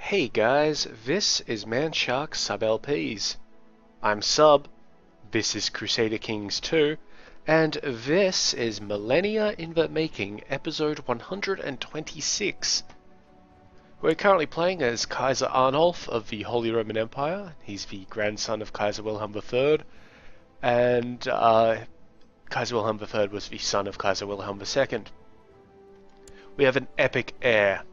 Hey guys, this is Manshark Sub LPs. I'm Sub, this is Crusader Kings II, and this is Millennia in the Making, episode 126. We're currently playing as Kaiser Arnulf of the Holy Roman Empire. He's the grandson of Kaiser Wilhelm III, and Kaiser Wilhelm III was the son of Kaiser Wilhelm II. We have an epic heir.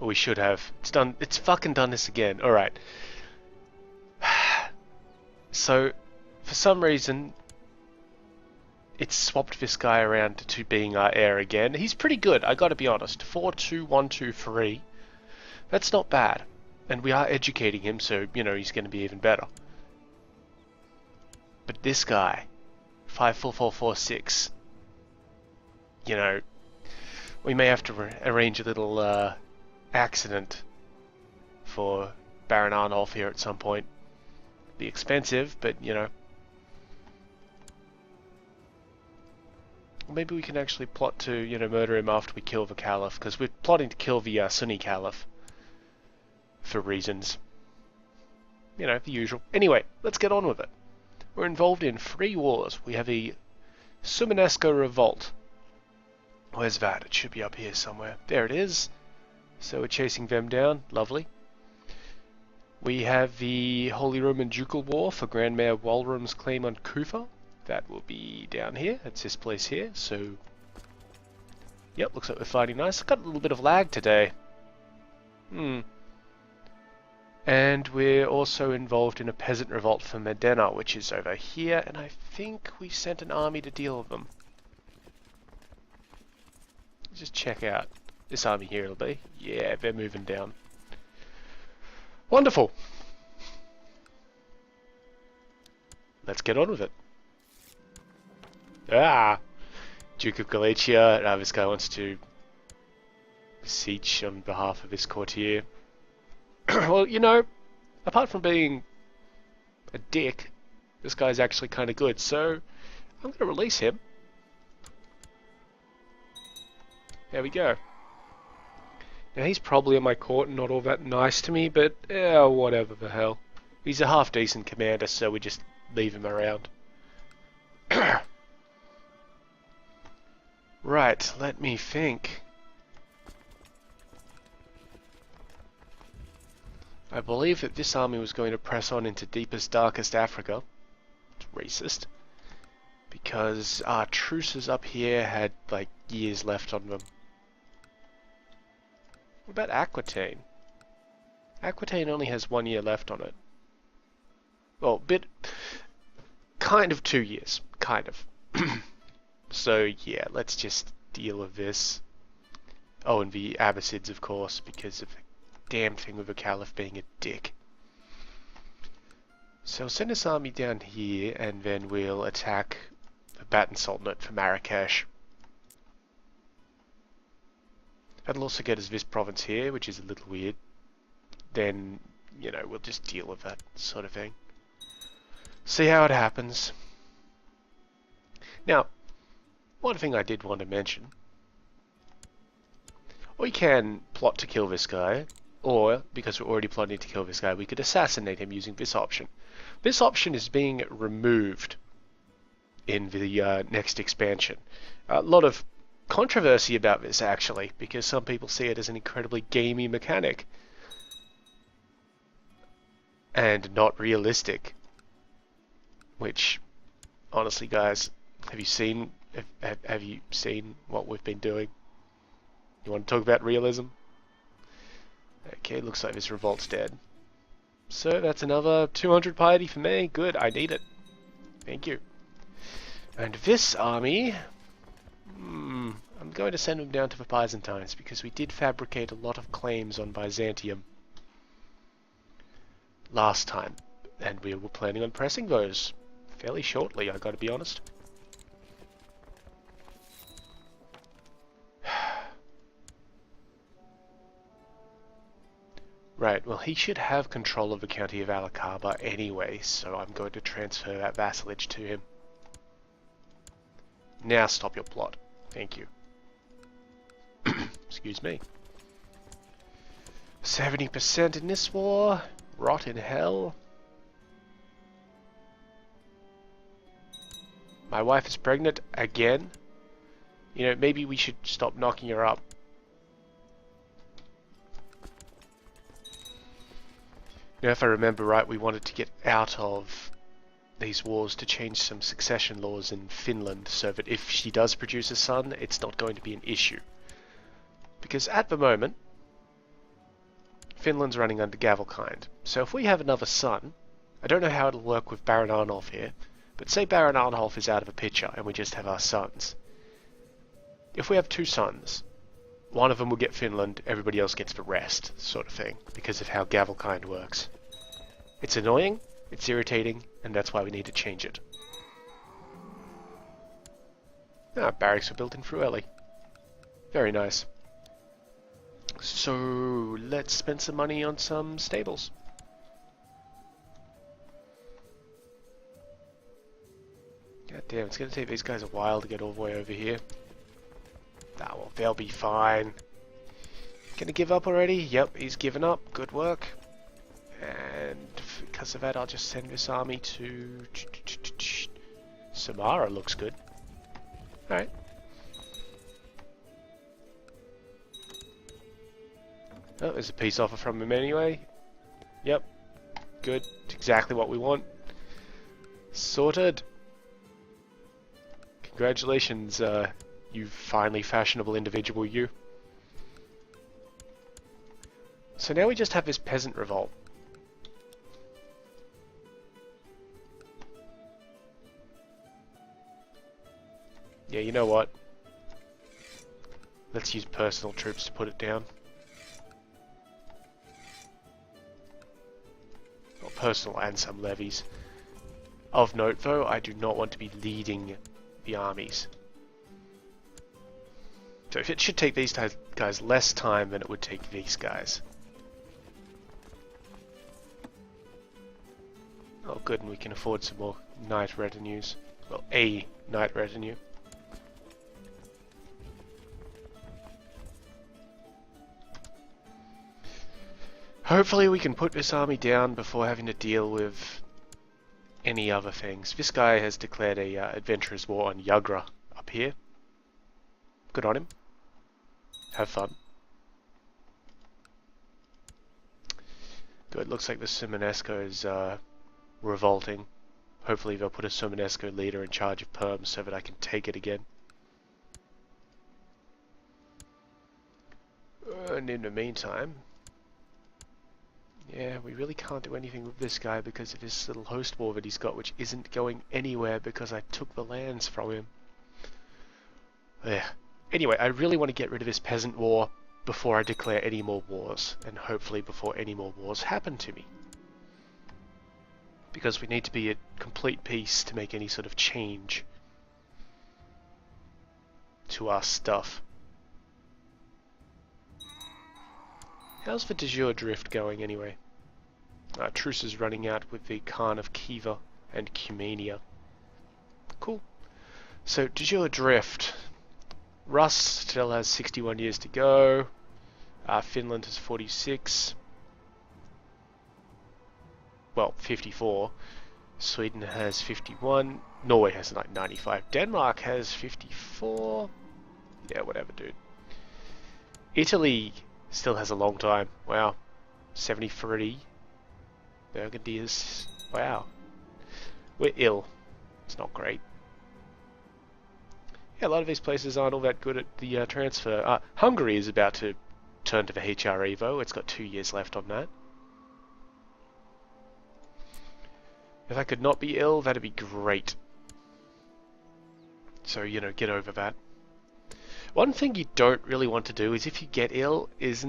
We should have. It's fucking done this again. Alright. So, for some reason, it's swapped this guy around to being our heir again. He's pretty good, I gotta be honest. 4-2-1-2-3. That's not bad. And we are educating him, so, you know, he's gonna be even better. But this guy, 5-4-4-4-6. You know, we may have to arrange a little, accident for Baron Arnulf here at some point. Be expensive, but you know. Maybe we can actually plot to, you know, murder him after we kill the Caliph, because we're plotting to kill the Sunni Caliph for reasons, you know, the usual. Anyway, let's get on with it. We're involved in 3 wars. We have a Sumanesco revolt. Where's that? It should be up here somewhere. There it is. So we're chasing them down. Lovely. We have the Holy Roman Ducal War for Grand Mayor Walrum's claim on Kufa. That will be down here. It's this place here. So, yep, looks like we're fighting nice. I've got a little bit of lag today. And we're also involved in a peasant revolt for Modena, which is over here. And I think we sent an army to deal with them. Just check out. This army here it'll be. Yeah, they're moving down. Wonderful. Let's get on with it. Duke of Galicia. This guy wants to besiege on behalf of his courtier. Well, you know, apart from being a dick, this guy's actually kind of good, so I'm going to release him. There we go. Now he's probably in my court and not all that nice to me, but whatever the hell. He's a half decent commander, so we just leave him around. Right, let me think. I believe that this army was going to press on into deepest, darkest Africa. It's racist. Because our truces up here had, like, years left on them. What about Aquitaine? Aquitaine only has 1 year left on it. Well, kind of 2 years. Kind of. So, yeah, let's just deal with this. Oh, and the Abbasids, of course, because of the damn thing with the Caliph being a dick. So, send this army down here, and then we'll attack the Baton Sultanate for Marrakesh. That'll also get us this province here, which is a little weird. Then, you know, we'll just deal with that sort of thing. See how it happens. Now, one thing I did want to mention. We can plot to kill this guy, or, because we're already plotting to kill this guy, we could assassinate him using this option. This option is being removed in the next expansion. A lot of controversy about this, actually, because some people see it as an incredibly gamey mechanic and not realistic, which, honestly, guys, have you seen what we've been doing? You want to talk about realism? Okay, looks like this revolt's dead, so that's another 200 piety for me. Good, I need it. Thank you. And this army, I'm going to send them down to the Byzantines, because we did fabricate a lot of claims on Byzantium last time, and we were planning on pressing those fairly shortly, I gotta be honest. Right, well, he should have control of the county of Alacaba anyway, so I'm going to transfer that vassalage to him. Now stop your plot. Thank you. Excuse me. 70% in this war. Rot in hell. My wife is pregnant again. You know, maybe we should stop knocking her up. You know, if I remember right, we wanted to get out of these wars to change some succession laws in Finland so that if she does produce a son, it's not going to be an issue. Because at the moment, Finland's running under Gavelkind. So if we have another son, I don't know how it'll work with Baron Arnulf here, but say Baron Arnulf is out of the picture and we just have our sons. If we have two sons, one of them will get Finland, everybody else gets the rest, sort of thing, because of how Gavelkind works. It's annoying, it's irritating, and that's why we need to change it. Ah, barracks were built in Frueli. Very nice. So, let's spend some money on some stables. God damn, it's gonna take these guys a while to get all the way over here. Ah, well, they'll be fine. Gonna give up already? Yep, he's given up. Good work. And because of that, I'll just send this army to... Samara looks good. Alright. Oh, there's a peace offer from him anyway. Yep. Good. It's exactly what we want. Sorted. Congratulations, you finally fashionable individual, you. So now we just have this peasant revolt. Yeah, you know what? Let's use personal troops to put it down. Well, personal and some levies. Of note, though, I do not want to be leading the armies. So if it should take these guys less time than it would take these guys. Oh good, and we can afford some more knight retinues. Well, a knight retinue. Hopefully we can put this army down before having to deal with any other things. This guy has declared a adventurous war on Yagra up here. Good on him. Have fun. Good, looks like the Simonesco is revolting. Hopefully they'll put a Simonesco leader in charge of Perm so that I can take it again. And in the meantime, yeah, we really can't do anything with this guy because of this little host war that he's got, which isn't going anywhere because I took the lands from him. Yeah. Anyway, I really want to get rid of this peasant war before I declare any more wars, and hopefully before any more wars happen to me. Because we need to be at complete peace to make any sort of change to our stuff. How's the de jure drift going anyway? Truce is running out with the Khan of Khiva and Cumania. Cool. So, de jure drift. Rus still has 61 years to go. Finland has 46. Well, 54. Sweden has 51. Norway has like 95. Denmark has 54. Yeah, whatever, dude. Italy still has a long time. Wow. 73. Burgundy is... Wow. We're ill. It's not great. Yeah, a lot of these places aren't all that good at the transfer. Hungary is about to turn to the HR Evo. It's got 2 years left on that. If I could not be ill, that'd be great. So, you know, get over that. One thing you don't really want to do is if you get ill, is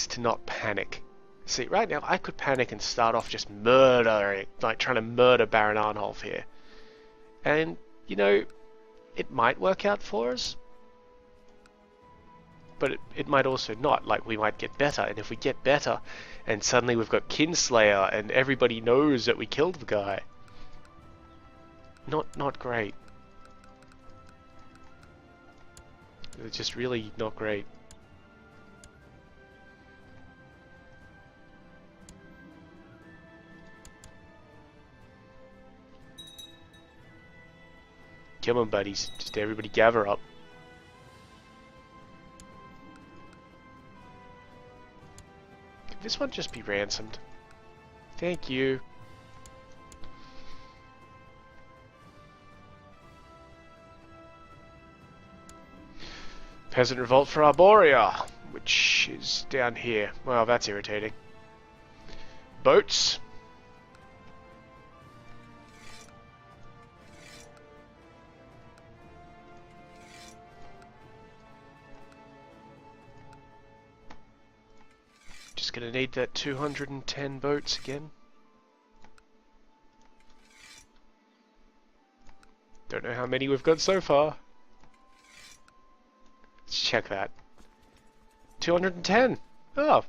to not panic. See, right now I could panic and start off just murdering, like trying to murder Baron Arnulf here. And, you know, it might work out for us. But it might also not. Like, we might get better, and if we get better, and suddenly we've got Kinslayer, and everybody knows that we killed the guy. Not great. It's just really not great. Come on, buddies. Just everybody gather up. Could this one just be ransomed? Thank you. Peasant revolt for Arborea, which is down here. Well, that's irritating. Boats. Just gonna need that 210 boats again. Don't know how many we've got so far. Let's check that. 210! Oh!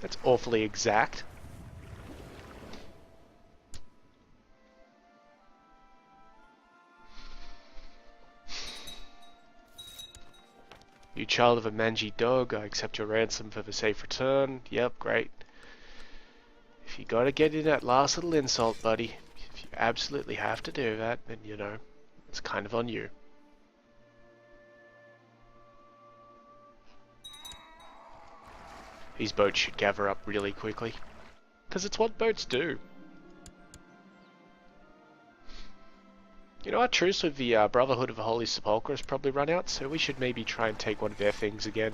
That's awfully exact. You child of a mangy dog, I accept your ransom for the safe return. Yep, great. If you gotta get in that last little insult, buddy, if you absolutely have to do that, then, you know, it's kind of on you. These boats should gather up really quickly, because it's what boats do. You know, our truce with the Brotherhood of the Holy Sepulchre has probably run out, so we should maybe try and take one of their things again.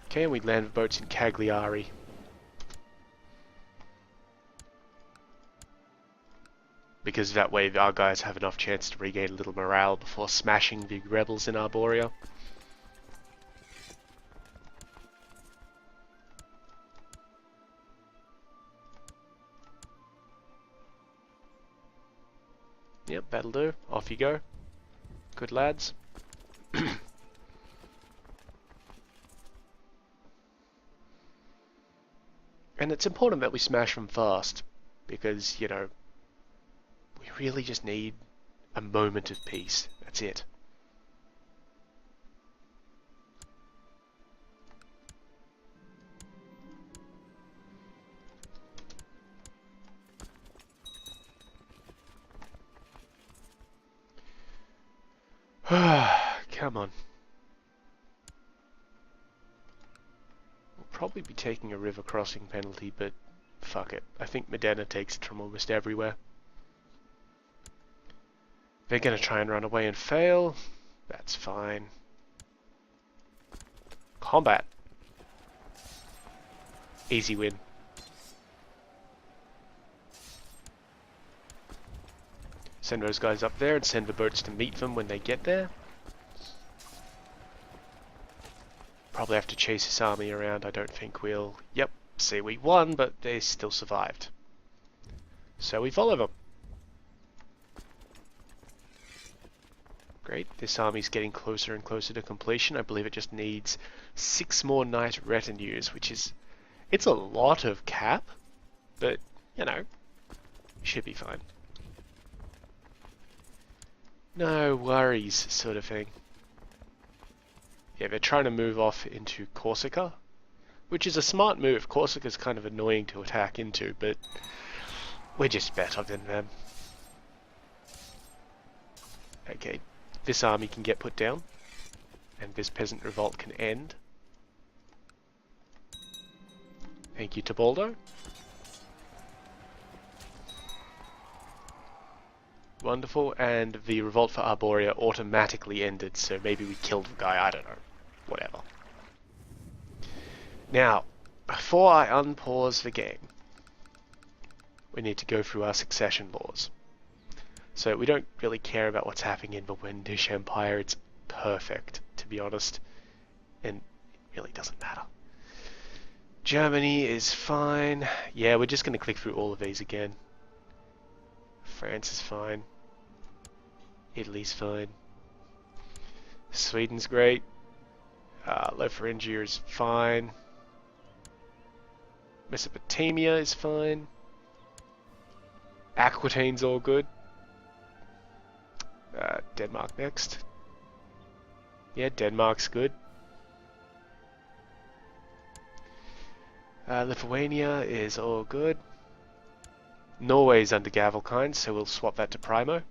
Okay, and we land the boats in Cagliari. Because that way our guys have enough chance to regain a little morale before smashing the rebels in Arborea. Yep, that'll do. Off you go. Good lads. And it's important that we smash them fast, because, you know, we really just need a moment of peace. That's it. Come on. We'll probably be taking a river crossing penalty, but fuck it. I think Modena takes it from almost everywhere. They're gonna try and run away and fail. That's fine. Combat. Easy win. Send those guys up there and send the boats to meet them when they get there. Probably have to chase this army around. I don't think we'll... Yep, see, we won, but they still survived. So we follow them. Great, this army's getting closer and closer to completion. I believe it just needs 6 more knight retinues, which is... It's a lot of cap, but, you know, should be fine. No worries, sort of thing. Yeah, they're trying to move off into Corsica, which is a smart move. Corsica's kind of annoying to attack into, but we're just better than them. Okay, this army can get put down, and this peasant revolt can end. Thank you, Tebaldo. Wonderful, and the revolt for Arborea automatically ended, so maybe we killed the guy, I don't know. Whatever. Now, before I unpause the game, we need to go through our succession laws. So we don't really care about what's happening in the Wendish Empire, it's perfect, to be honest, and it really doesn't matter. Germany is fine. Yeah, we're just going to click through all of these again. France is fine. Italy's fine. Sweden's great. Lotharingia is fine. Mesopotamia is fine. Aquitaine's all good. Denmark next. Yeah, Denmark's good. Lithuania is all good. Norway's under Gavelkind, so we'll swap that to Primo.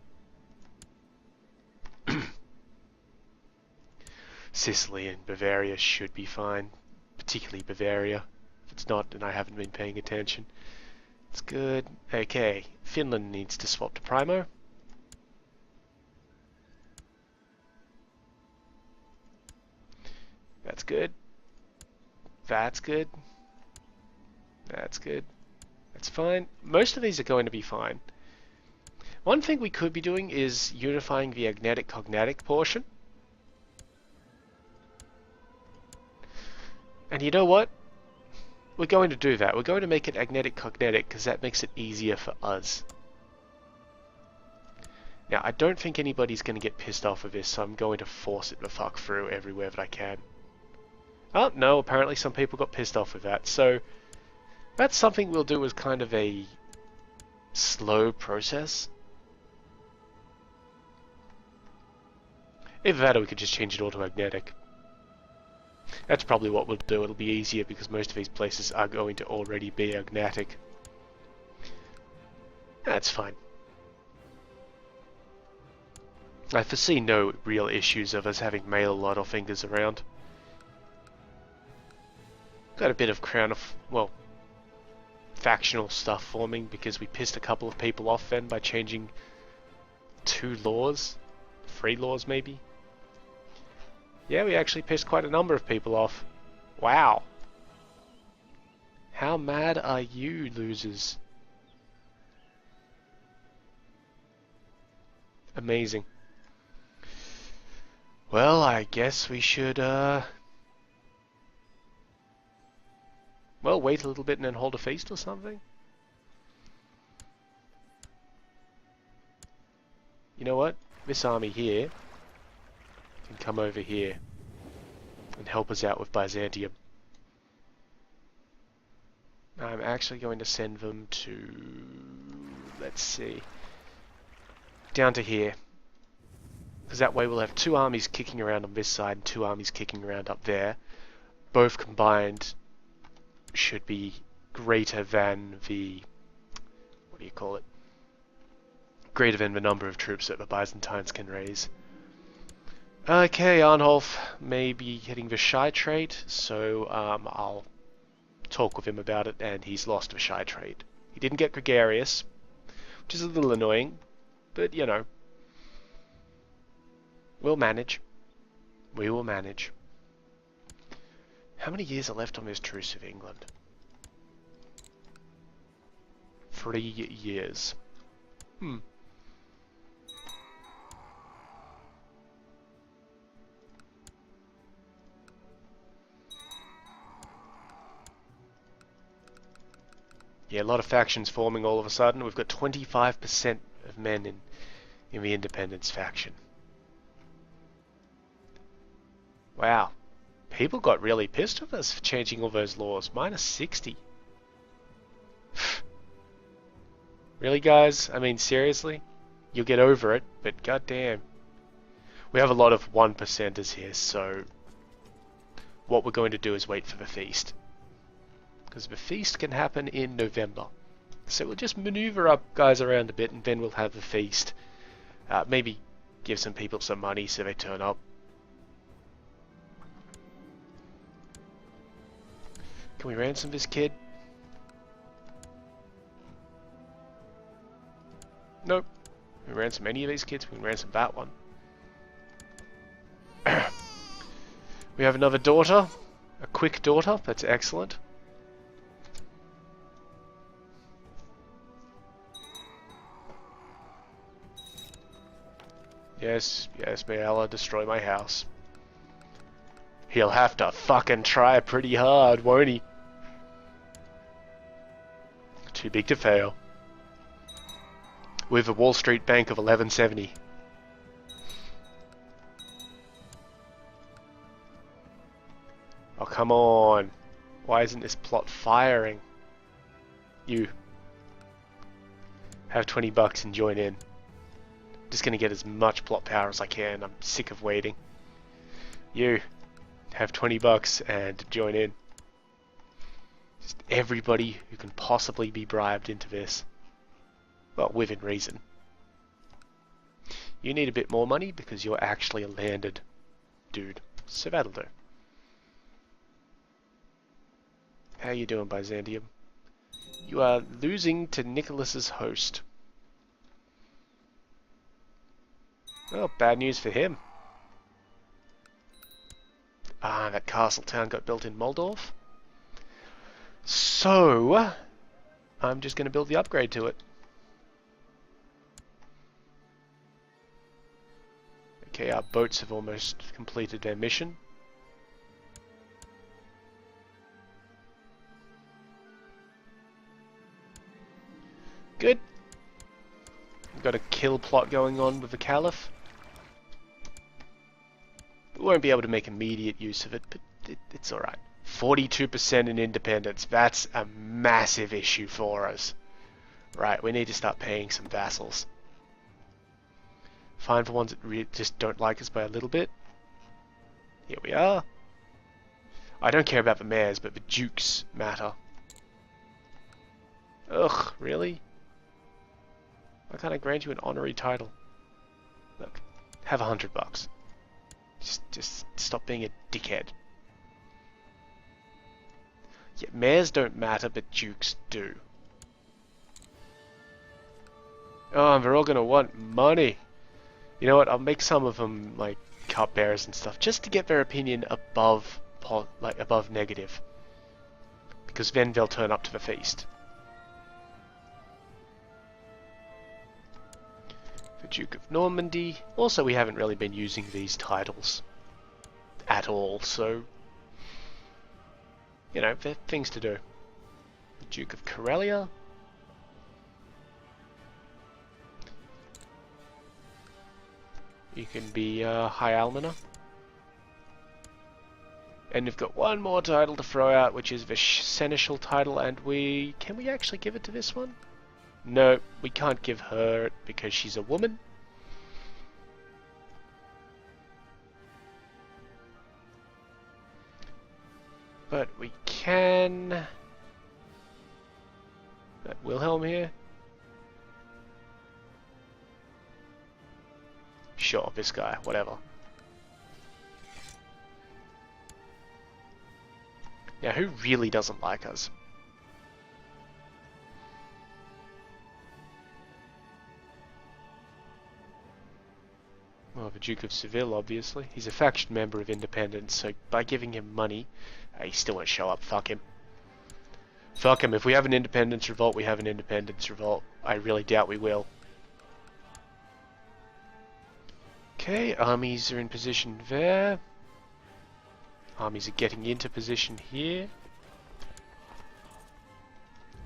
Sicily and Bavaria should be fine, particularly Bavaria. If it's not, then I haven't been paying attention. It's good. Okay, Finland needs to swap to Primo. That's good. That's good. That's good. That's fine. Most of these are going to be fine. One thing we could be doing is unifying the agnatic-cognatic portion. And you know what? We're going to do that. We're going to make it agnatic-cognatic because that makes it easier for us. Now, I don't think anybody's going to get pissed off with this, so I'm going to force it the fuck through everywhere that I can. Oh, no, apparently some people got pissed off with that. So, that's something we'll do as kind of a slow process. Either that or we could just change it all to agnatic. That's probably what we'll do. It'll be easier because most of these places are going to already be agnatic. That's fine. I foresee no real issues of us having male lot or fingers around. Got a bit of crown of, well, factional stuff forming because we pissed a couple of people off then by changing 2 laws, 3 laws maybe. Yeah, we actually pissed quite a number of people off. Wow. How mad are you, losers? Amazing. Well, I guess we should, well, wait a little bit and then hold a feast or something. You know what? This army here can come over here and help us out with Byzantium. I'm actually going to send them to, let's see, down to here. Because that way we'll have 2 armies kicking around on this side and 2 armies kicking around up there. Both combined should be greater than the, what do you call it? Greater than the number of troops that the Byzantines can raise. Okay, Arnulf may be hitting the shy trait, so I'll talk with him about it, and he's lost the shy trait. He didn't get gregarious, which is a little annoying, but you know, we'll manage. We will manage. How many years are left on this truce with England? 3 years. Yeah, a lot of factions forming all of a sudden. We've got 25% of men in the independence faction. Wow. People got really pissed with us for changing all those laws. Minus 60. Really, guys? I mean, seriously? You'll get over it, but goddamn. We have a lot of 1%ers here, so what we're going to do is wait for the feast. Because the feast can happen in November. So we'll just maneuver up guys around a bit and then we'll have the feast. Maybe give some people some money so they turn up. Can we ransom this kid? Nope. Can we ransom any of these kids? We can ransom that one. We have another daughter. A quick daughter. That's excellent. Yes, yes, may Allah destroy my house. He'll have to fucking try pretty hard, won't he? Too big to fail. With a Wall Street Bank of 1170. Oh, come on. Why isn't this plot firing? You. Have 20 bucks and join in. Just gonna get as much plot power as I can. I'm sick of waiting. You have 20 bucks and join in. Just everybody who can possibly be bribed into this. Well, within reason. You need a bit more money because you're actually a landed dude. So that'll do. How you doing, Byzantium? You are losing to Nicholas's host. Well, bad news for him. Ah, that castle town got built in Moldorf. So, I'm just going to build the upgrade to it. Okay, our boats have almost completed their mission. Good. We've got a kill plot going on with the Caliph. We won't be able to make immediate use of it, but it's alright. 42% in independence. That's a massive issue for us. Right, we need to start paying some vassals. Fine for ones that just don't like us by a little bit. Here we are. I don't care about the mayors, but the dukes matter. Ugh, really? Why can't I grant you an honorary title? Look, have $100. Just stop being a dickhead. Yeah, mayors don't matter, but dukes do. Oh, and they're all gonna want money. You know what? I'll make some of them like cupbearers and stuff, just to get their opinion above negative, because then they'll turn up to the feast. The Duke of Normandy. Also, we haven't really been using these titles at all, so you know, they're things to do. The Duke of Karelia. You can be High Almoner. And we've got one more title to throw out, which is the Seneschal title, and can we actually give it to this one? No, we can't give her it because she's a woman. But we can... That Wilhelm here? Sure, this guy, whatever. Now, who really doesn't like us? Well, the Duke of Seville, obviously. He's a faction member of Independence, so by giving him money, he still won't show up. Fuck him. Fuck him. If we have an Independence revolt, we have an Independence revolt. I really doubt we will. Okay, armies are in position there. Armies are getting into position here.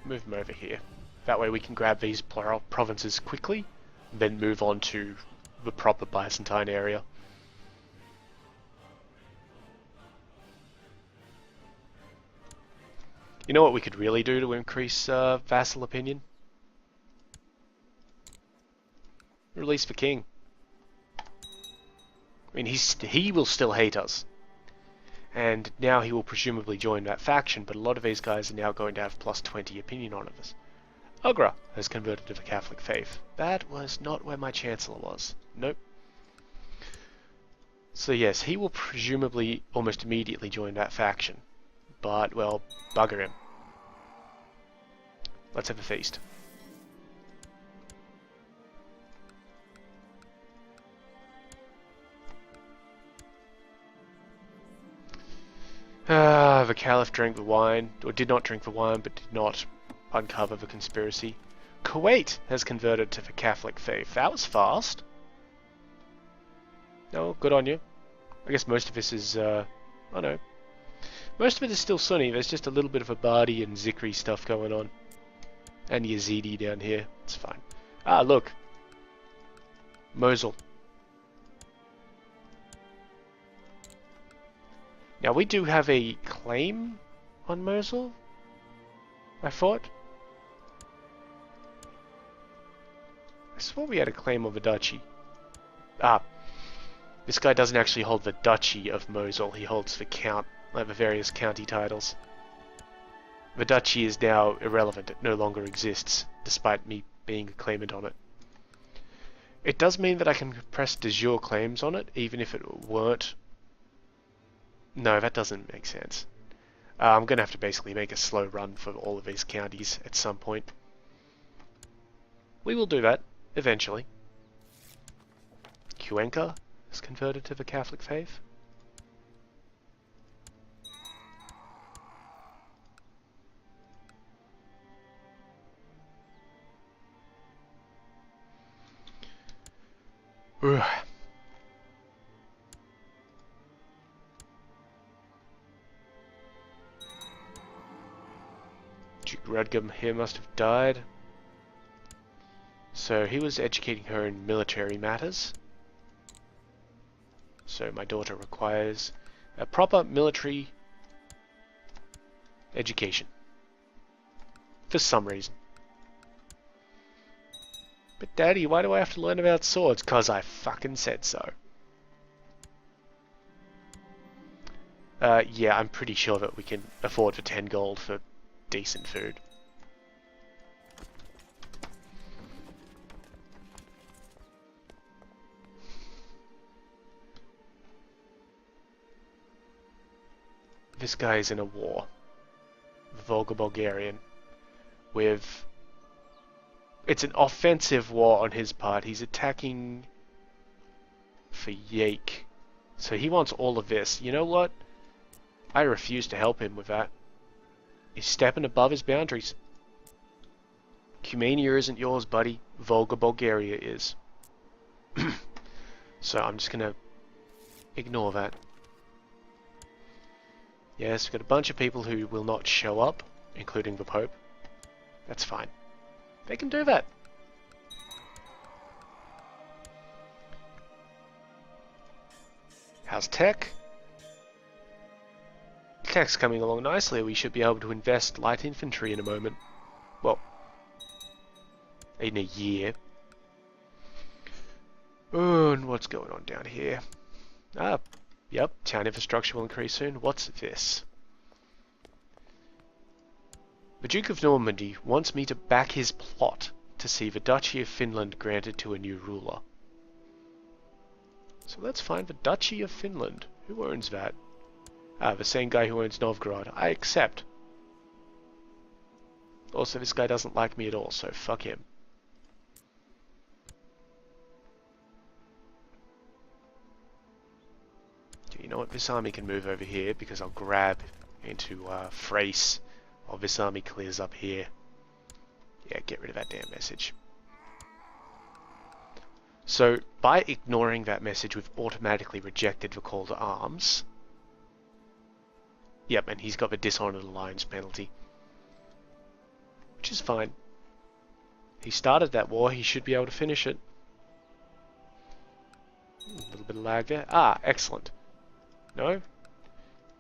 Move them over here. That way we can grab these provinces quickly, then move on to the proper Byzantine area. You know what we could really do to increase vassal opinion? Release the king. I mean, he will still hate us. And now he will presumably join that faction, but a lot of these guys are now going to have plus 20 opinion on us. Ugra has converted to the Catholic faith. That was not where my Chancellor was. Nope. So yes, he will presumably almost immediately join that faction. But, well, bugger him. Let's have a feast. The Caliph drank the wine, or did not drink the wine, but did not uncover the conspiracy. Kuwait has converted to the Catholic faith. That was fast. Oh, good on you. I guess most of this is, oh no. Most of it is still Sunni. There's just a little bit of Abadi and Zikri stuff going on. And Yazidi down here. It's fine. Ah, look. Mosul. Now, we do have a claim on Mosul, I thought. I swore we had a claim on the duchy. Ah, this guy doesn't actually hold the duchy of Mosul. He holds the the various county titles. The duchy is now irrelevant. It no longer exists, despite me being a claimant on it. It does mean that I can press de jure claims on it, even if it weren't. No, that doesn't make sense. I'm going to have to basically make a slow run for all of these counties at some point. We will do that, eventually. Cuenca is converted to the Catholic faith. Ugh. Duke Rudgum here must have died. So he was educating her in military matters. So my daughter requires a proper military education. For some reason. But Daddy, why do I have to learn about swords? 'Cause I fucking said so. Yeah, I'm pretty sure that we can afford for 10 gold for decent food. This guy is in a war. The Volga Bulgarian. With... It's an offensive war on his part. He's attacking for Yake. So he wants all of this. You know what? I refuse to help him with that. He's stepping above his boundaries. Cumania isn't yours, buddy. Volga Bulgaria is. So I'm just gonna ignore that. Yes, we've got a bunch of people who will not show up, including the Pope. That's fine. They can do that. How's tech? Tech's coming along nicely. We should be able to invest light infantry in a moment. Well, in a year. Oh, and what's going on down here? Ah, yep, town infrastructure will increase soon. What's this? The Duke of Normandy wants me to back his plot to see the Duchy of Finland granted to a new ruler. So let's find the Duchy of Finland. Who owns that? Ah, the same guy who owns Novgorod. I accept. Also, this guy doesn't like me at all, so fuck him. You know what? This army can move over here because I'll grab into Thrace while this army clears up here. Yeah, get rid of that damn message. So, by ignoring that message, we've automatically rejected the call to arms. Yep, and he's got the Dishonored Alliance penalty. Which is fine. He started that war, he should be able to finish it. A little bit of lag there. Ah, excellent. No?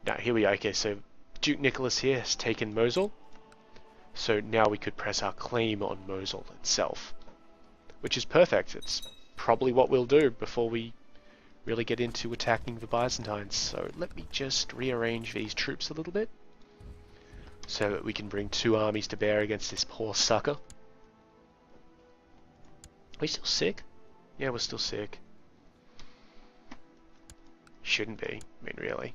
No, here we go. Okay, so Duke Nicholas here has taken Mosul. So now we could press our claim on Mosul itself. Which is perfect. It's probably what we'll do before we really get into attacking the Byzantines. So let me just rearrange these troops a little bit. So that we can bring two armies to bear against this poor sucker. Are we still sick? Yeah, we're still sick. Shouldn't be. I mean, really.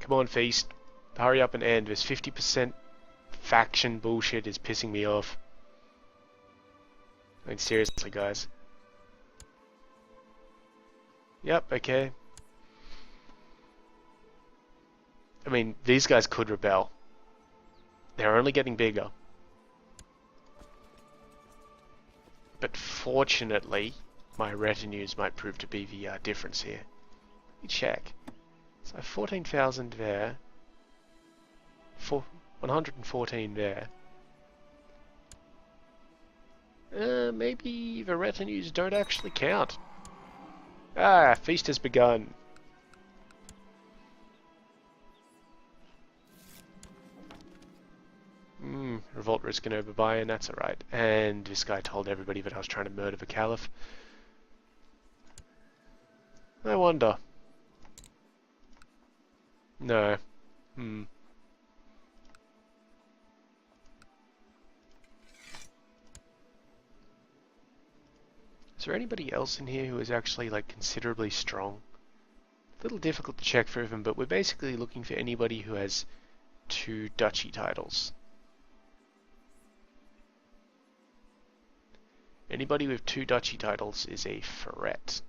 Come on, Feast. Hurry up and end. This 50% faction bullshit is pissing me off. I mean, seriously, guys. Yep, okay. I mean, these guys could rebel. They're only getting bigger. But fortunately, my retinues might prove to be the difference here. Let me check. So 14,000 there. 114 there. Maybe the retinues don't actually count. Ah, feast has begun. Revolt risking over Bayern, that's alright. And this guy told everybody that I was trying to murder the Caliph. I wonder. No. Hmm. Is there anybody else in here who is actually like considerably strong? A little difficult to check for them, but we're basically looking for anybody who has 2 duchy titles. Anybody with 2 duchy titles is a threat.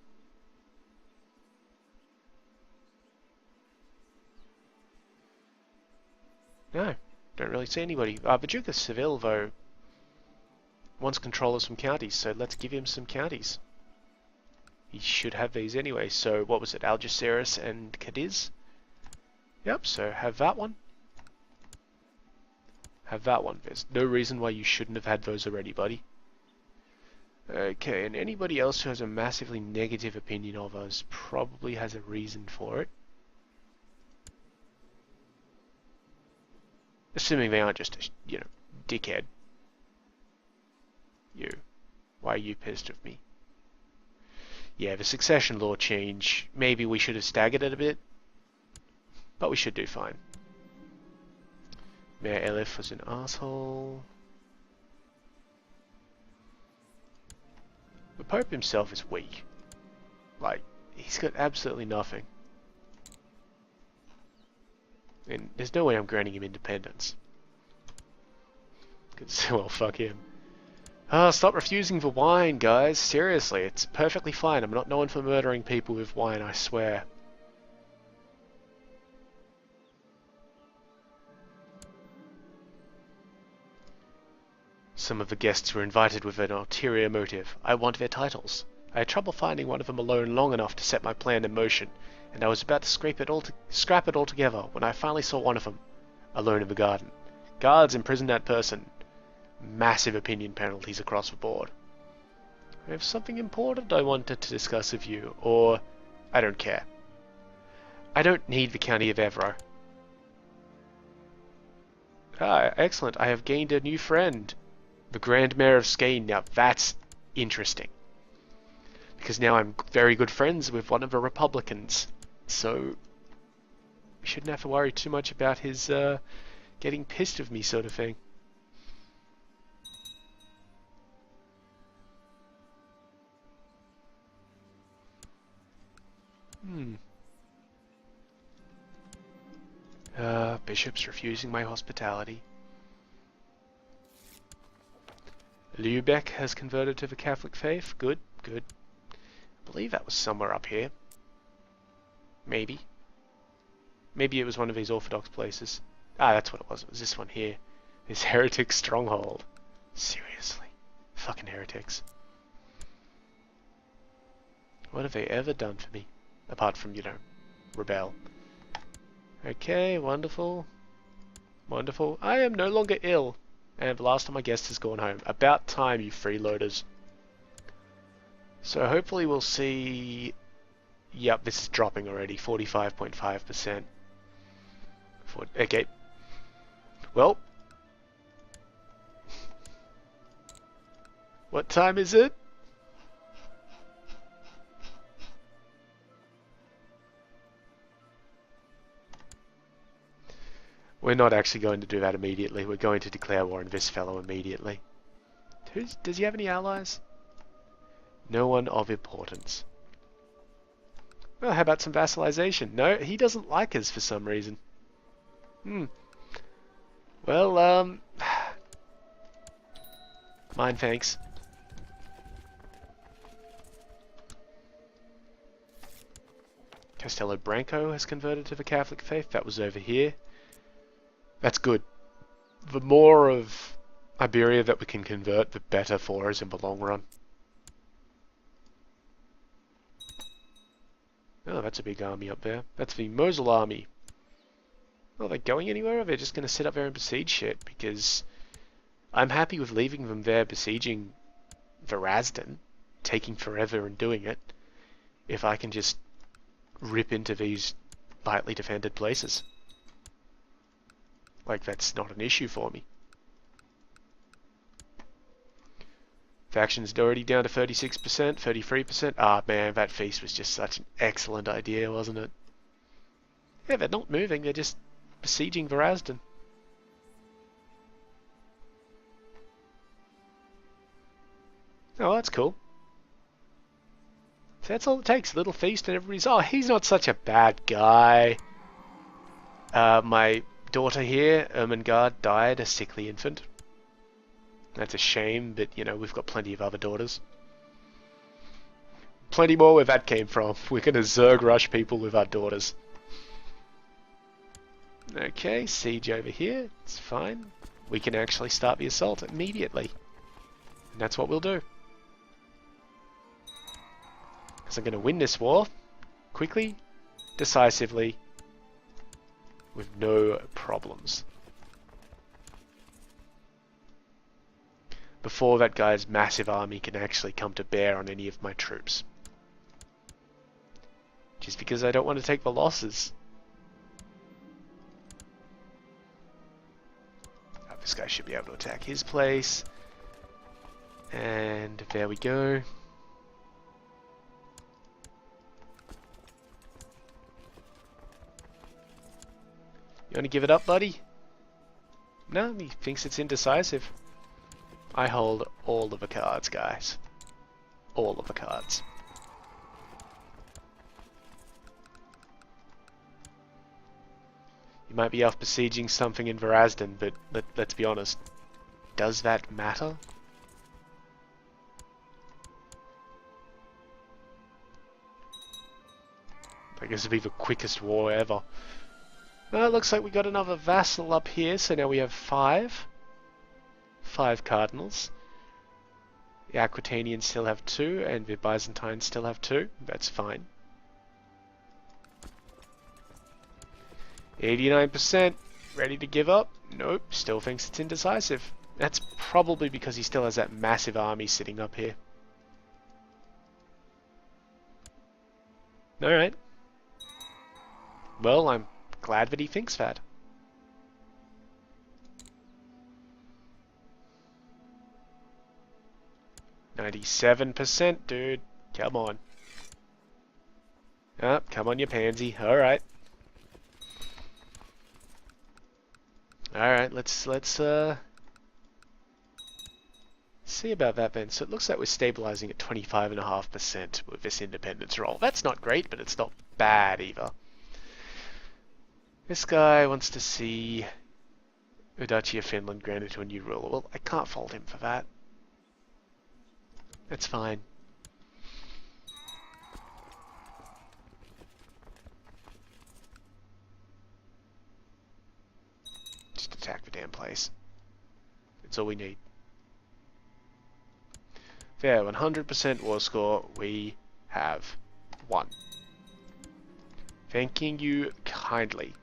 No, don't really see anybody. The Duke of Seville, though, wants control of some counties, so let's give him some counties. He should have these anyway. So what was it, Algeciras and Cadiz? Yep, so have that one. Have that one. There's no reason why you shouldn't have had those already, buddy. Okay, and anybody else who has a massively negative opinion of us probably has a reason for it. Assuming they aren't just a, dickhead. You. Why are you pissed with me? Yeah, the succession law change. Maybe we should have staggered it a bit. But we should do fine. Mayor Elif was an asshole. The Pope himself is weak. Like, he's got absolutely nothing. And there's no way I'm granting him independence. Well, fuck him. Stop refusing the wine, guys. Seriously, it's perfectly fine. I'm not known for murdering people with wine, I swear. Some of the guests were invited with an ulterior motive. I want their titles. I had trouble finding one of them alone long enough to set my plan in motion, and I was about to scrap it all together when I finally saw one of them, alone in the garden. Guards imprison that person. Massive opinion penalties across the board. I have something important I wanted to discuss with you, or I don't care. I don't need the county of Evro. Ah, excellent. I have gained a new friend. The Grand Mayor of Skane. Now that's interesting. Because now I'm very good friends with one of the Republicans. So we shouldn't have to worry too much about his getting pissed with me sort of thing. Bishop's refusing my hospitality. Lübeck has converted to the Catholic faith. Good, good. I believe that was somewhere up here. Maybe. Maybe it was one of these Orthodox places. Ah, that's what it was. It was this one here. This heretic stronghold. Seriously. Fucking heretics. What have they ever done for me? Apart from, rebel. Okay, wonderful. Wonderful. I am no longer ill. And the last of my guest has gone home. About time, you freeloaders. So hopefully we'll see... Yep, this is dropping already. 45.5%. Okay. Well. What time is it? We're not actually going to do that immediately. We're going to declare war on this fellow immediately. Does he have any allies? No one of importance. Well, how about some vassalization? No, he doesn't like us for some reason. Well, mine thanks. Castello Branco has converted to the Catholic faith. That was over here. That's good. The more of Iberia that we can convert, the better for us in the long run. Oh, that's a big army up there. That's the Mosul army. Oh, they're going anywhere, or they're just going to sit up there and besiege shit? Because I'm happy with leaving them there besieging Varazdan, taking forever and doing it, if I can just rip into these lightly defended places. Like, that's not an issue for me. Faction's already down to 36%, 33%. Ah, man, that feast was just such an excellent idea, wasn't it? Yeah, they're not moving, they're just besieging Varazdan. Oh, that's cool. So that's all it takes. A little feast and everybody's... Oh, he's not such a bad guy. My daughter here, Ermengarde, died a sickly infant. That's a shame, but, you know, we've got plenty of other daughters. Plenty more where that came from. We're going to Zerg rush people with our daughters. Okay, siege over here. It's fine. We can actually start the assault immediately. And that's what we'll do. Because I'm going to win this war quickly, decisively, with no problems. Before that guy's massive army can actually come to bear on any of my troops. Just because I don't want to take the losses. Oh, this guy should be able to attack his place. And there we go. You want to give it up, buddy? No, he thinks it's indecisive. I hold all of the cards, guys. All of the cards. You might be off besieging something in Varazdan, but let's be honest. Does that matter? I guess it'll be the quickest war ever. Well, it looks like we got another vassal up here, so now we have 5. 5 cardinals. The Aquitanians still have 2, and the Byzantines still have 2. That's fine. 89%. Ready to give up? Nope, still thinks it's indecisive. That's probably because he still has that massive army sitting up here. Alright. Well, I'm glad that he thinks that. %, dude. Come on. Ah, come on, you pansy. Alright. Alright, let's see about that then. So it looks like we're stabilizing at 25.5% with this independence roll. That's not great, but it's not bad either. This guy wants to see the Duchy of Finland granted to a new ruler. Well, I can't fault him for that. That's fine. Just attack the damn place. That's all we need. There, 100% war score. We have won. Thanking you kindly.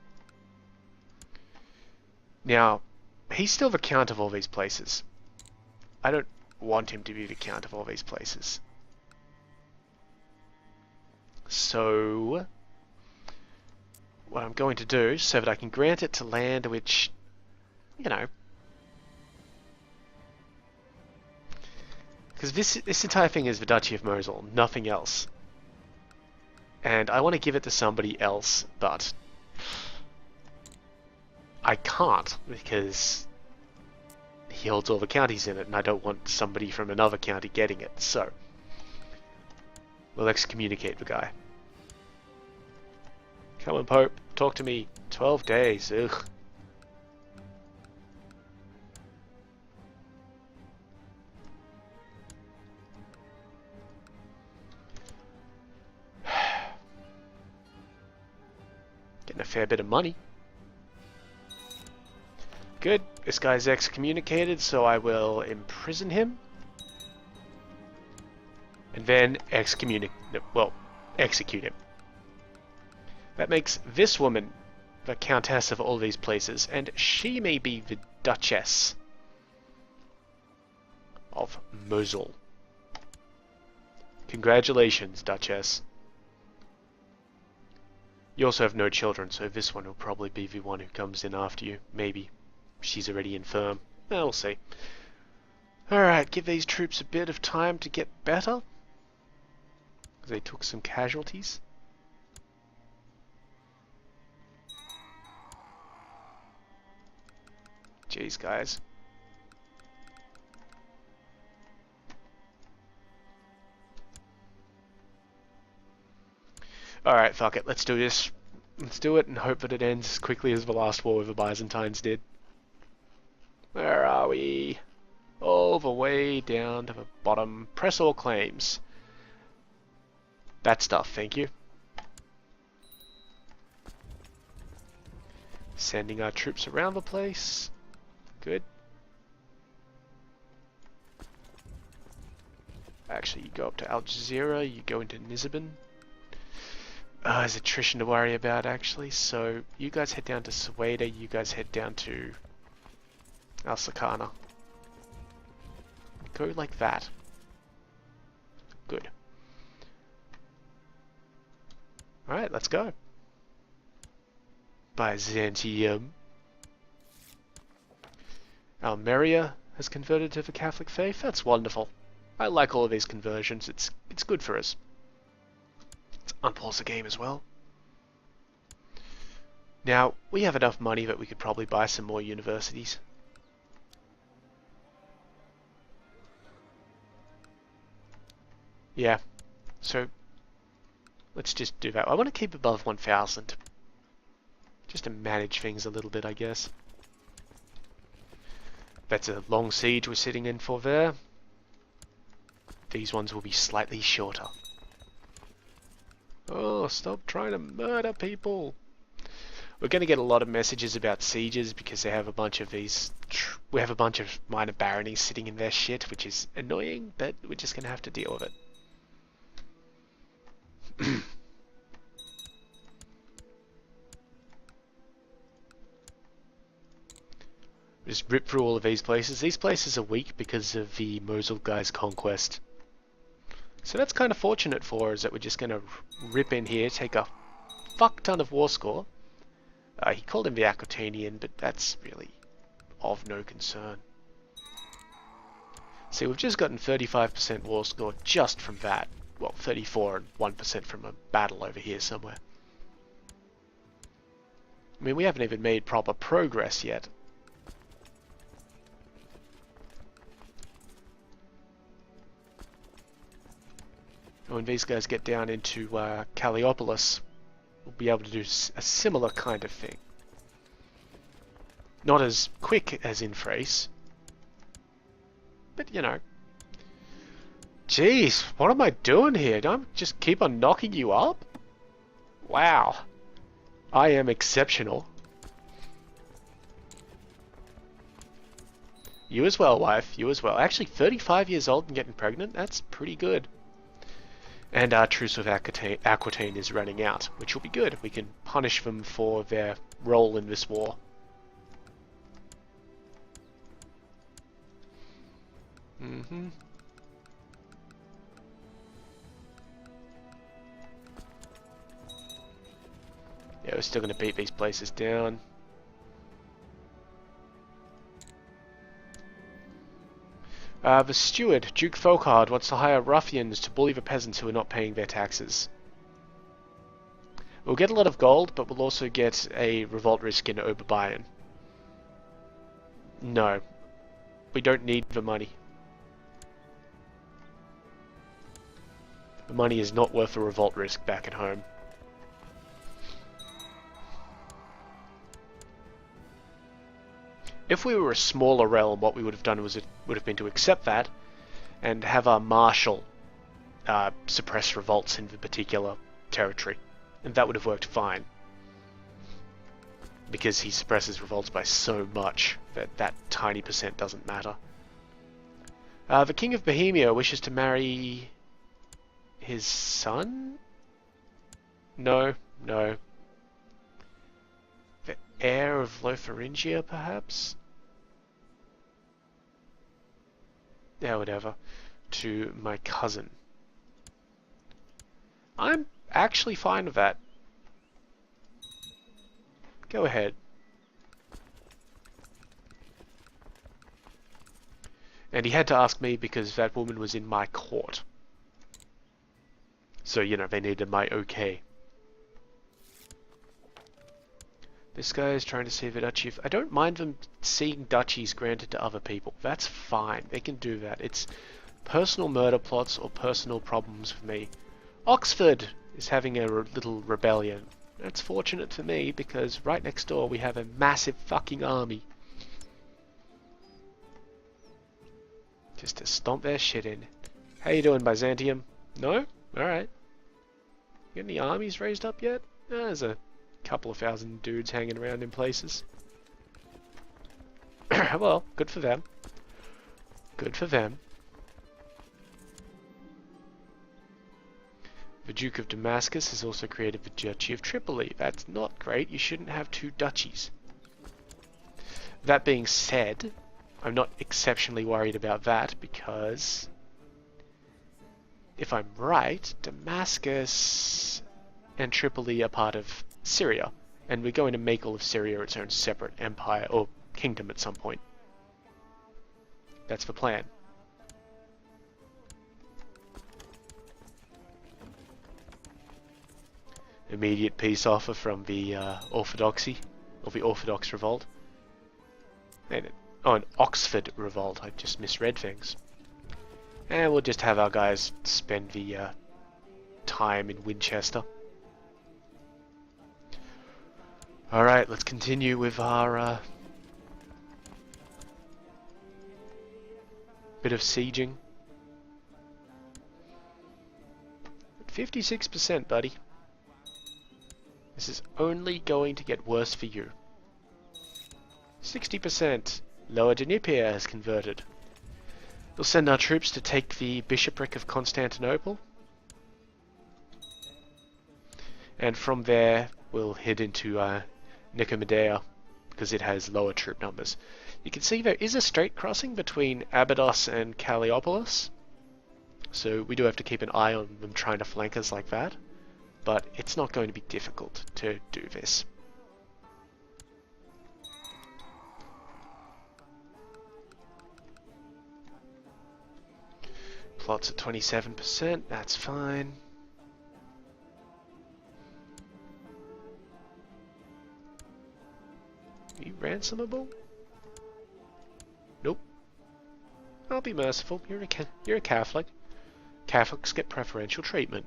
Now, he's still the count of all these places. I don't want him to be the count of all these places. So, what I'm going to do, so that I can grant it to land which, you know, because this entire thing is the Duchy of Mosul, nothing else. And I want to give it to somebody else, but I can't, because he holds all the counties in it, and I don't want somebody from another county getting it, so we'll excommunicate the guy. Come on, Pope, talk to me. 12 days, ugh. Getting a fair bit of money. Good. This guy's excommunicated, so I will imprison him. And then execute him. That makes this woman the Countess of all these places, and she may be the Duchess of Mosul. Congratulations, Duchess. You also have no children, so this one will probably be the one who comes in after you. Maybe. She's already infirm. We'll see. Alright, give these troops a bit of time to get better. They took some casualties. Jeez, guys. Alright, fuck it. Let's do this. Let's do it and hope that it ends as quickly as the last war with the Byzantines did. Where are we? All the way down to the bottom. Press all claims. That stuff, thank you. Sending our troops around the place. Good. Actually, you go up to Al Jazeera, you go into Nisibin. There's attrition to worry about, actually. So, you guys head down to Sueda, you guys head down to Al Sakana. Go like that. Good. Alright, let's go. Byzantium. Almeria has converted to the Catholic faith. That's wonderful. I like all of these conversions. It's good for us. Let's unpause the game as well. Now, we have enough money that we could probably buy some more universities. Yeah, so let's just do that. I want to keep above 1,000. Just to manage things a little bit, I guess. That's a long siege we're sitting in for there. These ones will be slightly shorter. Oh, stop trying to murder people. We're going to get a lot of messages about sieges because they have a bunch of these... We have a bunch of minor baronies sitting in their shit, which is annoying, but we're just going to have to deal with it. Just rip through all of these places. These places are weak because of the Mosul guys' conquest. So that's kind of fortunate for us that we're just going to rip in here, take a fuck ton of war score. He called him the Aquitanian, but that's really of no concern. See, we've just gotten 35% war score just from that. Well, 34 and 1% from a battle over here somewhere. I mean, we haven't even made proper progress yet. When these guys get down into Calliopolis, we'll be able to do a similar kind of thing. Not as quick as in Thrace, but you know. Jeez, what am I doing here? Don't I just keep on knocking you up? Wow. I am exceptional. You as well, wife. You as well. Actually, 35 years old and getting pregnant? That's pretty good. And our truce with Aquitaine is running out, which will be good. We can punish them for their role in this war. Mm-hmm. Yeah, we're still going to beat these places down. The steward, Duke Folkard, wants to hire ruffians to bully the peasants who are not paying their taxes. We'll get a lot of gold, but we'll also get a revolt risk in Oberbayern. No. We don't need the money. The money is not worth the revolt risk back at home. If we were a smaller realm, what we would have done was would have been to accept that and have our marshal suppress revolts in the particular territory, and that would have worked fine because he suppresses revolts by so much that that tiny percent doesn't matter. The King of Bohemia wishes to marry his son? No. The heir of Lotharingia, perhaps? Yeah, whatever. To my cousin. I'm actually fine with that. Go ahead. And he had to ask me because that woman was in my court. So, you know, they needed my okay. This guy is trying to see if a duchy. I don't mind them seeing duchies granted to other people. That's fine. They can do that. It's personal murder plots or personal problems for me. Oxford is having a little rebellion. That's fortunate for me because right next door we have a massive fucking army. Just to stomp their shit in. How you doing, Byzantium? No? Alright. Got any armies raised up yet? There's a couple of thousand dudes hanging around in places. Well, good for them. Good for them. The Duke of Damascus has also created the Duchy of Tripoli. That's not great. You shouldn't have two duchies. That being said, I'm not exceptionally worried about that because, if I'm right, Damascus and Tripoli are part of Syria, and we're going to make all of Syria its own separate empire or kingdom at some point. That's the plan. Immediate peace offer from the Orthodoxy, or the Orthodox revolt. Oh, an Oxford revolt. I just misread things. And we'll just have our guys spend the time in Winchester. Alright, let's continue with our bit of sieging. 56%, buddy. This is only going to get worse for you. 60%. Lower Dnieper has converted. We'll send our troops to take the bishopric of Constantinople. And from there, we'll head into Nicomedia, because it has lower troop numbers. You can see there is a strait crossing between Abydos and Calliopolis. So we do have to keep an eye on them trying to flank us like that. But it's not going to be difficult to do this. Plots at 27%, that's fine. Are you ransomable? Nope. I'll be merciful. You're a Catholic. Catholics get preferential treatment.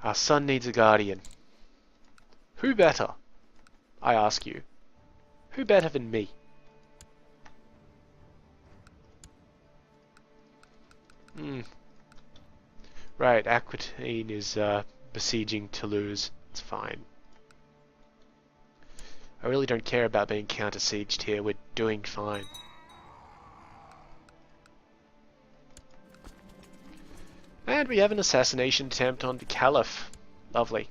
Our son needs a guardian. Who better? I ask you. Who better than me? Right, Aquitaine is besieging Toulouse. It's fine. I really don't care about being counter-sieged here. We're doing fine. And we have an assassination attempt on the Caliph. Lovely.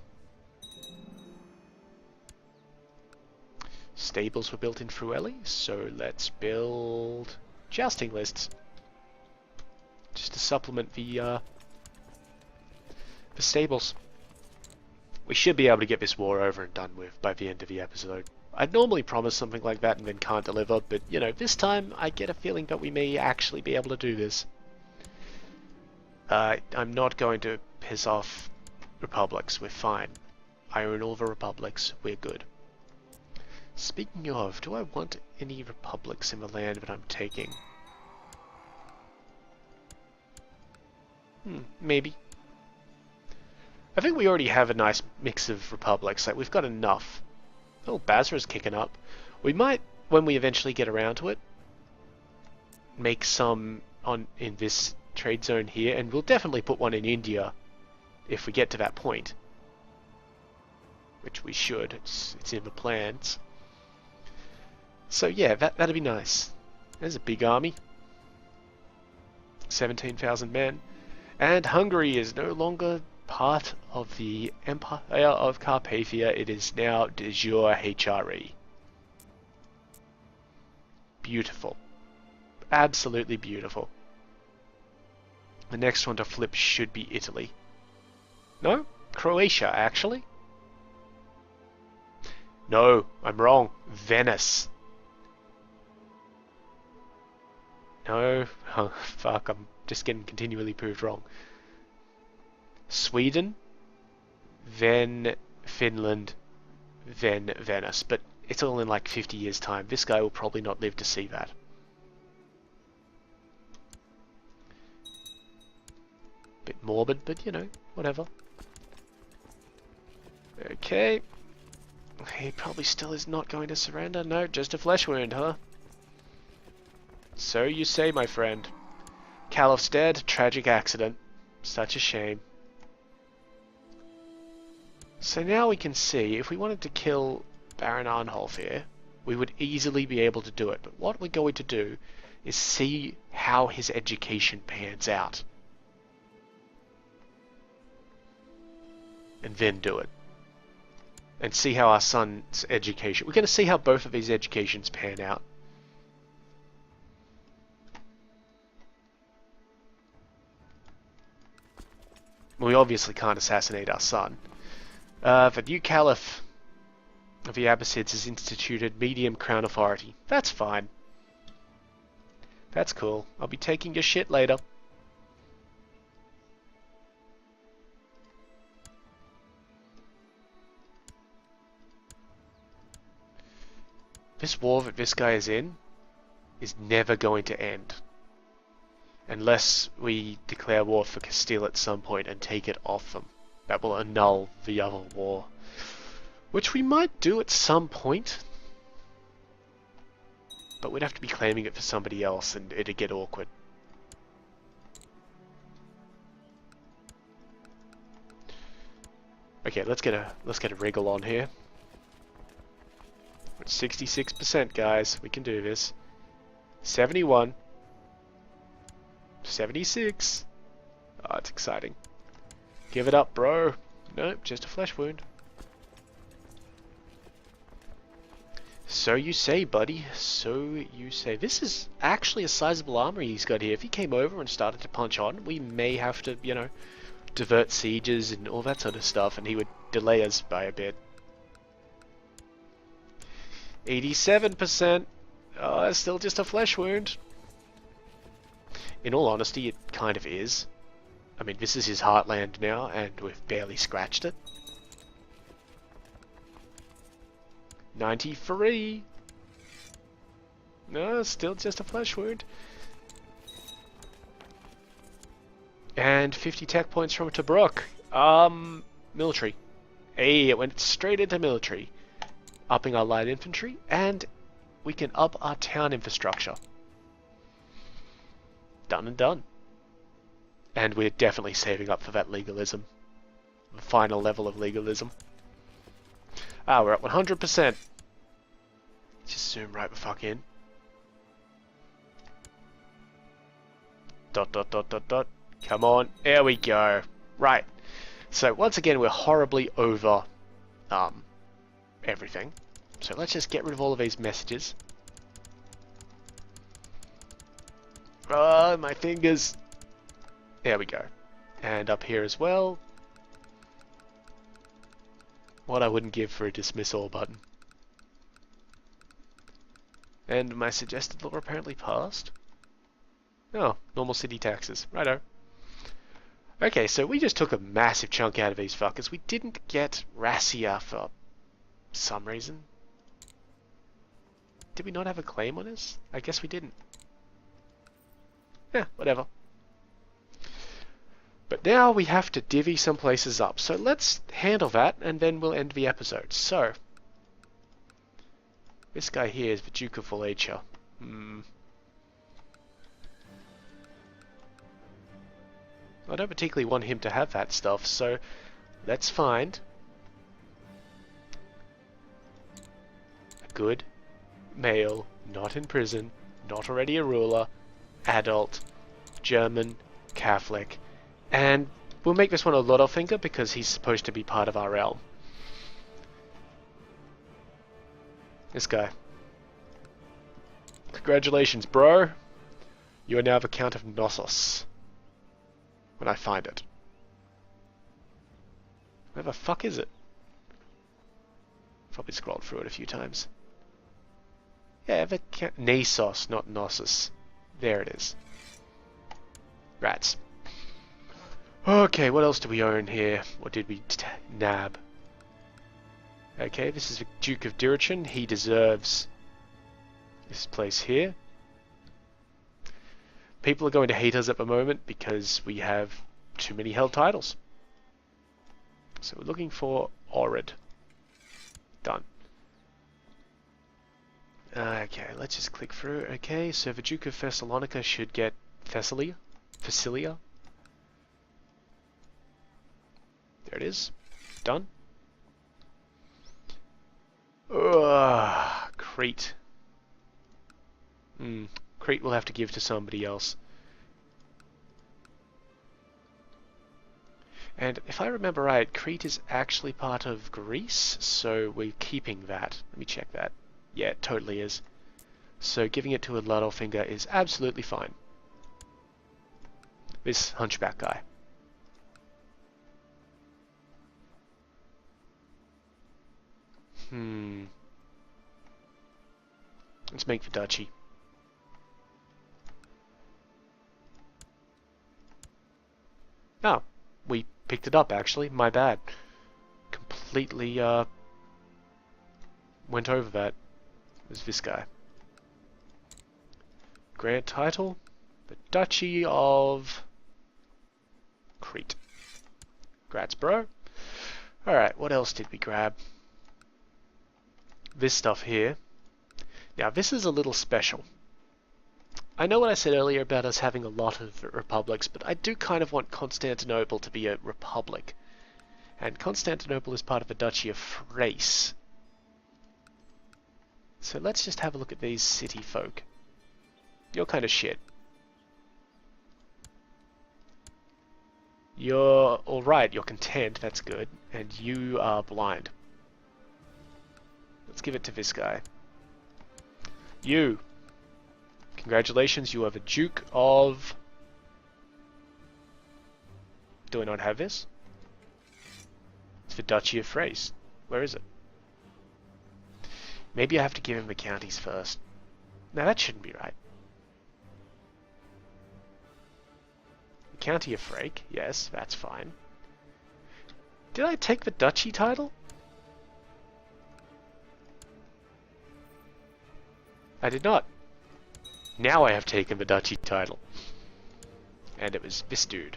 Stables were built in Frueli, so let's build jousting lists. Just to supplement the stables. We should be able to get this war over and done with by the end of the episode. I'd normally promise something like that and then can't deliver, but you know, this time I get a feeling that we may actually be able to do this. I'm not going to piss off republics, we're fine. I own all the republics, we're good. Speaking of, do I want any republics in the land that I'm taking? Maybe. I think we already have a nice mix of republics, like we've got enough. Oh, Basra's kicking up. We might, when we eventually get around to it, make some in this trade zone here, and we'll definitely put one in India if we get to that point. Which we should, it's in the plans. So yeah, that'd be nice. There's a big army. 17,000 men. And Hungary is no longer part of the Empire of Carpathia. It is now de jure HRE. Beautiful. Absolutely beautiful. The next one to flip should be Italy. No? Croatia, actually? No, I'm wrong. Venice. No. Oh, fuck, I'm just getting continually proved wrong. Sweden? then Finland, then Venice. But it's all in like 50 years' time. This guy will probably not live to see that. Bit morbid, but you know, whatever. Okay. He probably still is not going to surrender. No, just a flesh wound, huh? So you say, my friend. Caliph's dead. Tragic accident. Such a shame. So now we can see, if we wanted to kill Baron Arnulf here, we would easily be able to do it. But what we're going to do is see how his education pans out. And then do it. And see how our son's education... We're going to see how both of these educations pan out. We obviously can't assassinate our son. The new Caliph of the Abbasids has instituted medium crown authority. That's fine. That's cool. I'll be taking your shit later. This war that this guy is in is never going to end. Unless we declare war for Castile at some point and take it off them. That will annul the other war. Which we might do at some point. But we'd have to be claiming it for somebody else and it'd get awkward. Okay, let's get a wriggle on here. We're at 66%, guys. We can do this. 71. 76. Oh, it's exciting. Give it up, bro. Nope, just a flesh wound. So you say, buddy. So you say. This is actually a sizable armory he's got here. If he came over and started to punch on, we may have to, you know, divert sieges and all that sort of stuff, and he would delay us by a bit. 87%. Oh, it's still just a flesh wound. In all honesty, it kind of is. I mean, this is his heartland now, and we've barely scratched it. 93. No, still just a flesh wound. And 50 tech points from Tobruk. Military. Hey, it went straight into military. Upping our light infantry, and we can up our town infrastructure. Done and done. And we're definitely saving up for that legalism. The final level of legalism. Ah, we're at 100%. Just zoom right the fuck in. Dot dot dot dot dot. Come on. There we go. Right. So once again we're horribly over everything. So let's just get rid of all of these messages. Oh, my fingers. There we go. And up here as well. What I wouldn't give for a dismiss all button. And my suggested law apparently passed. Oh, normal city taxes. Righto. Okay, so we just took a massive chunk out of these fuckers. We didn't get Rassia for some reason. Did we not have a claim on us? I guess we didn't. Yeah, whatever. But now we have to divvy some places up. So let's handle that and then we'll end the episode. So, this guy here is the Duke of Wallachia. I don't particularly want him to have that stuff, so let's find a good male, not in prison, not already a ruler, adult, German, Catholic, and we'll make this one a Littlefinger because he's supposed to be part of our realm. This guy. Congratulations, bro. You are now the Count of Knossos. When I find it. Where the fuck is it? Probably scrolled through it a few times. Yeah, the Knossos, not Knossos. There it is. Rats. Okay, what else do we own here? Or did we nab? Okay, this is the Duke of Dirichin. He deserves this place here. People are going to hate us at the moment because we have too many held titles. So we're looking for Orid. Done. Okay, let's just click through. Okay, so the Duke of Thessalonica should get Thessalia. There it is. Done. Crete. Crete will have to give to somebody else. And if I remember right, Crete is actually part of Greece, so we're keeping that. Let me check that. Yeah, it totally is. So giving it to a Littlefinger is absolutely fine. This hunchback guy. Let's make the duchy. Oh, we picked it up actually, my bad. Completely went over that. It was this guy. Grant title, the Duchy of Crete. Grats, bro. Alright, what else did we grab? This stuff here. Now this is a little special. I know what I said earlier about us having a lot of republics, but I do kind of want Constantinople to be a republic. And Constantinople is part of the Duchy of Thrace. So let's just have a look at these city folk. You're kind of shit. You're alright, you're content, that's good. And you are blind. Let's give it to this guy. You. Congratulations, you are the Duke of... Do I not have this? It's the Duchy of Thrace. Where is it? Maybe I have to give him the counties first. No, that shouldn't be right. The County of Frake, yes, that's fine. Did I take the duchy title? I did not. Now I have taken the duchy title. And it was this dude.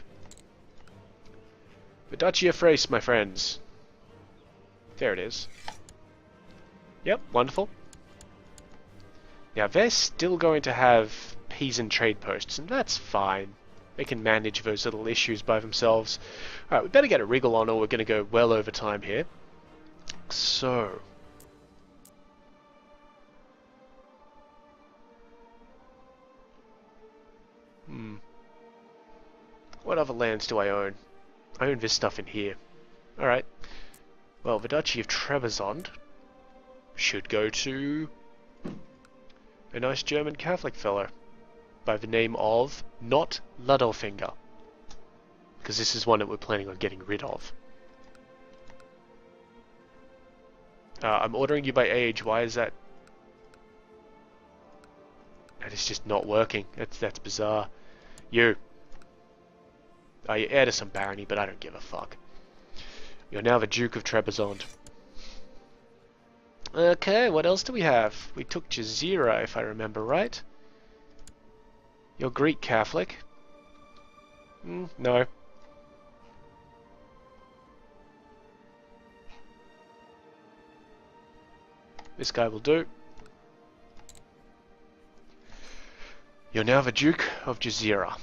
The Duchy of Thrace, my friends. There it is. Yep, wonderful. Now they're still going to have peasant trade posts, and that's fine. They can manage those little issues by themselves. Alright, we better get a wriggle on or we're going to go well over time here. So... What other lands do I own? I own this stuff in here. Alright. Well, the Duchy of Trebizond should go to a nice German Catholic fella by the name of not Littlefinger, because this is one that we're planning on getting rid of. I'm ordering you by age. Why is that? That is just not working. That's bizarre. You. You're heir to some barony, but I don't give a fuck. You're now the Duke of Trebizond. Okay, what else do we have? We took Jazeera, if I remember right. You're Greek Catholic. No. This guy will do. You're now the Duke of Jazeera.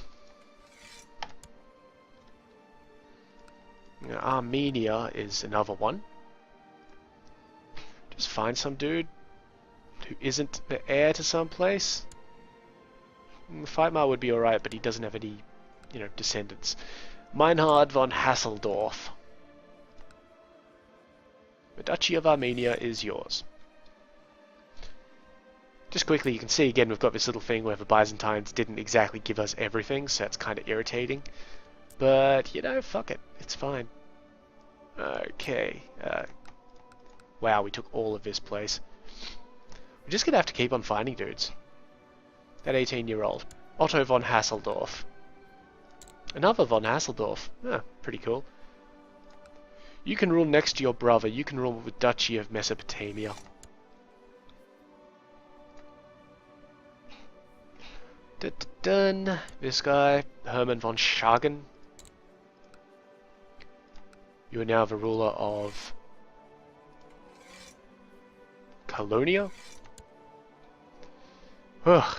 Now, Armenia is another one. Just find some dude who isn't the heir to some place. Feitmar would be alright, but he doesn't have any, descendants. Meinhard von Hasseldorf. The Duchy of Armenia is yours. Just quickly, you can see again we've got this little thing where the Byzantines didn't exactly give us everything, so that's kind of irritating. But, fuck it. It's fine. Okay. Wow, we took all of this place. We're just going to have to keep on finding dudes. That 18-year-old. Otto von Hasseldorf. Another von Hasseldorf. Ah, pretty cool. You can rule next to your brother. You can rule the Duchy of Mesopotamia. Dun. This guy, Hermann von Schagen. You are now the ruler of Colonia. Ugh.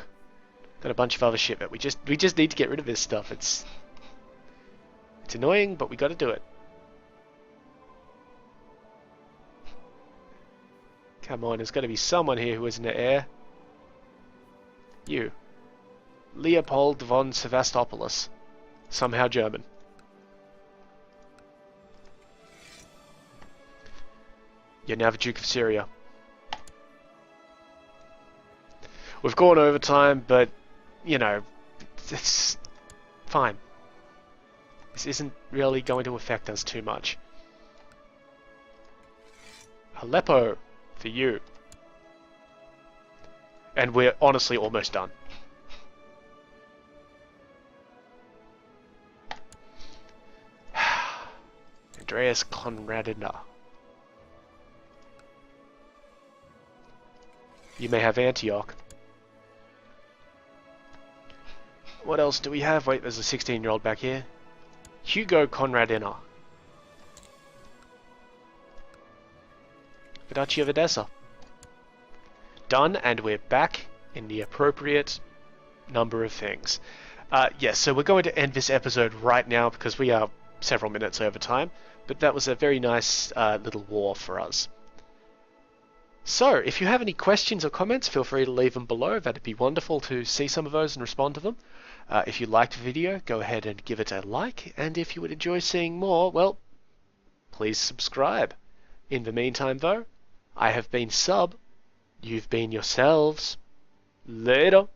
Got a bunch of other shit, but we just need to get rid of this stuff. It's annoying, but we got to do it. Come on, there's got to be someone here who isn't an heir. You. Leopold von Sevastopoulos. Somehow German. You're now the Duke of Syria. We've gone over time, but, you know, it's fine. This isn't really going to affect us too much. Aleppo, for you. And we're honestly almost done. Andreas Conradina. You may have Antioch. What else do we have? Wait, there's a 16-year-old back here. Hugo Conradina. The Duchy of Edessa. Done, and we're back in the appropriate number of things. Yes, so we're going to end this episode right now because we are several minutes over time, but that was a very nice little war for us. So, if you have any questions or comments, feel free to leave them below. That'd be wonderful to see some of those and respond to them. If you liked the video, go ahead and give it a like, and if you would enjoy seeing more, well, please subscribe. In the meantime, though, I have been Sub. You've been yourselves. Later.